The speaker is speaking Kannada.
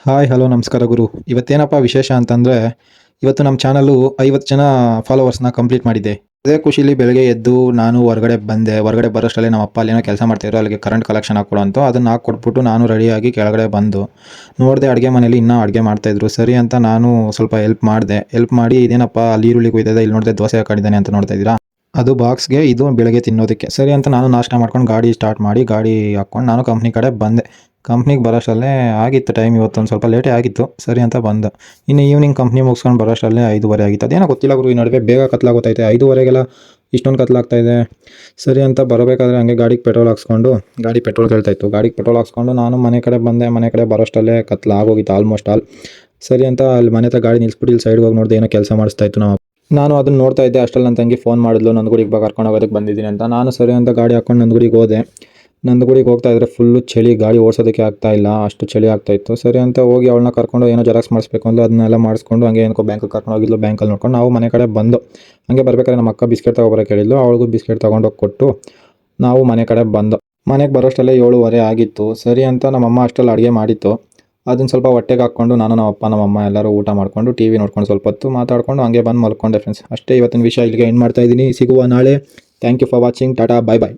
ಹಾಯ್ ಹಲೋ ನಮಸ್ಕಾರ ಗುರು. ಇವತ್ತೇನಪ್ಪ ವಿಶೇಷ ಅಂತಂದರೆ, ಇವತ್ತು ನಮ್ಮ ಚಾನಲ್ಲು 50 ಜನ ಫಾಲೋವರ್ಸ್ನ ಕಂಪ್ಲೀಟ್ ಮಾಡಿದೆ. ಅದೇ ಖುಷಿಲಿ ಬೆಳಗ್ಗೆ ಎದ್ದು ನಾನು ಹೊರಗಡೆ ಬಂದೆ. ಹೊರಗಡೆ ಬರೋಷ್ಟರಲ್ಲಿ ನಮ್ಮ ಅಪ್ಪ ಅಲ್ಲೇನೋ ಕೆಲಸ ಮಾಡ್ತಾಯಿದ್ರು, ಅಲ್ಲಿಗೆ ಕರೆಂಟ್ ಕಲೆಕ್ಷನ್ ಹಾಕ್ಕೊಡು ಅಂತ. ಅದನ್ನು ಹಾಕ್ಕೊಟ್ಬಿಟ್ಟು ನಾನು ರೆಡಿಯಾಗಿ ಕೆಳಗಡೆ ಬಂದು ನೋಡಿದೆ ಅಡುಗೆ ಮನೇಲಿ ಇನ್ನೂ ಅಡುಗೆ ಮಾಡ್ತಾಯಿದ್ರು. ಸರಿ ಅಂತ ನಾನು ಸ್ವಲ್ಪ ಹೆಲ್ಪ್ ಮಾಡಿದೆ. ಹೆಲ್ಪ್ ಮಾಡಿ ಇದೇನಪ್ಪ ಅಲ್ಲಿ ಈರುಳ್ಳಿ ಕೊಯ್ದಿದೆ, ಇಲ್ಲಿ ನೋಡಿದೆ ದೋಸೆ ಹಾಕೊಂಡಿದ್ದಾನೆ ಅಂತ ನೋಡ್ತಾ ಇದ್ದೀರಾ, ಅದು ಬಾಕ್ಸ್ಗೆ, ಇದು ಬೆಳಗ್ಗೆ ತಿನ್ನೋದಕ್ಕೆ. ಸರಿ ಅಂತ ನಾನು ನಾಷ್ಟ ಮಾಡ್ಕೊಂಡು ಗಾಡಿ ಸ್ಟಾರ್ಟ್ ಮಾಡಿ ಗಾಡಿ ಹಾಕ್ಕೊಂಡು ನಾನು ಕಂಪ್ನಿ ಕಡೆ ಬಂದೆ. ಕಂಪ್ನಿಗೆ ಬರೋಷ್ಟರಲ್ಲೇ ಆಗಿತ್ತು ಟೈಮ್, ಇವತ್ತೊಂದು ಸ್ವಲ್ಪ ಲೇಟೇ ಆಗಿತ್ತು. ಸರಿ ಅಂತ ಬಂದು ಇನ್ನು ಈವ್ನಿಂಗ್ ಕಂಪ್ನಿ ಮುಗಿಸ್ಕೊಂಡು ಬರೋಷ್ಟರಲ್ಲೇ 5:30 ಆಗಿತ್ತು. ಅದೇನೋ ಗೊತ್ತಿಲ್ಲ ಗುರು, ಈ ನಡುವೆ ಬೇಗ ಕತ್ಲಾಗೋತೈತೆ. 5:30ಗೆಲ್ಲ ಇಷ್ಟೊಂದು ಕತ್ಲಾಗ್ತಾಯಿದೆ. ಸರಿ ಅಂತ ಬರಬೇಕಾದ್ರೆ ಹಂಗೆ ಗಾಡಿಗೆ ಪೆಟ್ರೋಲ್ ಹಾಕ್ಸ್ಕೊಂಡು, ಗಾಡಿ ಪೆಟ್ರೋಲ್ ಕೇಳ್ತಾಯಿತ್ತು, ಗಾಡಿಗೆ ಪೆಟ್ರೋಲ್ ಹಾಕ್ಸ್ಕೊಂಡು ನಾನು ಮನೆ ಕಡೆ ಬಂದೆ. ಮನೆ ಕಡೆ ಬರೋಷ್ಟರಲ್ಲೇ ಕತ್ಲಾಗೋಗಿತ್ತು ಆಲ್ಮೋಸ್ಟ್ ಆಲ್. ಸರಿ ಅಂತ ಅಲ್ಲಿ ಮನೆ ಹತ್ರ ಗಾಡಿ ನಿಲ್ಲಿಸ್ಬಿಟ್ಟು ಇಲ್ಲಿ ಸೈಡ್ಗೆ ಹೋಗಿ ನೋಡಿದೆ, ಏನೋ ಕೆಲಸ ಮಾಡಿಸ್ತಾ ಇತ್ತು ನಾನು ಅದನ್ನು ನೋಡ್ತಾ ಇದ್ದೆ. ಅಷ್ಟರಲ್ಲಿ ನನ್ನ ತಂಗಿ ಫೋನ್ ಮಾಡಿದ್ಲು, ನಂದಗುಡಿಗೆ ಬಾ ಕರ್ಕೊಂಡು ಹೋಗೋದಕ್ಕೆ ಬಂದಿದ್ದೀನಿ ಅಂತ. ನಾನು ಸರಿ ಅಂತ ಗಾಡಿ ಹಾಕ್ಕೊಂಡು ನಂದಗುಡಿಗೆ ಹೋದೆ. ನಂದಗುಡಿಗೆ ಹೋಗ್ತಾ ಇದ್ದರೆ ಫುಲ್ಲು ಚಳಿ, ಗಾಡಿ ಓಡಿಸೋದಕ್ಕೆ ಆಗ್ತಾ ಇಲ್ಲ, ಅಷ್ಟು ಚಳಿ ಆಗ್ತಾಯಿತ್ತು. ಸರಿ ಅಂತ ಹೋಗಿ ಅವಳನ್ನ ಕರ್ಕೊಂಡು ಏನೋ ಜೆರಾಕ್ಸ್ ಮಾಡಿಸ್ಬೇಕು ಅಂದು ಅದನ್ನೆಲ್ಲ ಮಾಡಿಸ್ಕೊಂಡು ಹಂಗೆ ಏನಕ್ಕೋ ಬ್ಯಾಂಕಿಗೆ ಕರ್ಕೊಂಡು ಹೋಗಿದ್ಲು. ಬ್ಯಾಂಕಲ್ಲಿ ನೋಡ್ಕೊಂಡು ನಾವು ಮನೆ ಕಡೆ ಬಂದು ಹಂಗೆ ಬರಬೇಕಾದ್ರೆ ನಮ್ಮ ಅಕ್ಕ ಬಿಸ್ಕೆಟ್ ತೊಗೊಬರೋಕೆ ಹೇಳಿದ್ಲು. ಅವಳಿಗೂ ಬಿಸ್ಕೆಟ್ ತೊಗೊಂಡೋಗಿ ಕೊಟ್ಟು ನಾವು ಮನೆ ಕಡೆ ಬಂದು ಮನೆಗೆ ಬರೋಷ್ಟರಲ್ಲೇ 7:30 ಆಗಿತ್ತು. ಸರಿ ಅಂತ ನಮ್ಮಮ್ಮ ಅಷ್ಟರಲ್ಲಿ ಅಡುಗೆ ಮಾಡಿತ್ತು. ಅದನ್ನು ಸ್ವಲ್ಪ ಹೊಟ್ಟೆಗೆ ಹಾಕ್ಕೊಂಡು ನಾನು ನಮ್ಮ ಅಪ್ಪ ನಮ್ಮಮ್ಮ ಎಲ್ಲರೂ ಊಟ ಮಾಡಿಕೊಂಡು ಟಿ ವಿ ನೋಡ್ಕೊಂಡು ಸ್ವಲ್ಪ ಹೊತ್ತು ಮಾತಾಡಿಕೊಂಡು ಹಂಗೆ ಬಂದು ಮಲ್ಕೊಂಡೆ ಫ್ರೆಂಡ್ಸ್. ಅಷ್ಟೇ ಇವತ್ತಿನ ವಿಷಯ, ಇಲ್ಲಿಗೆ ಎಂಡ್ ಮಾಡ್ತಾ ಇದ್ದೀನಿ. ಸಿಗುವ ನಾಳೆ. Thank you for watching. ಟಾಟಾ, ಬಾಯ್ ಬಾಯ್.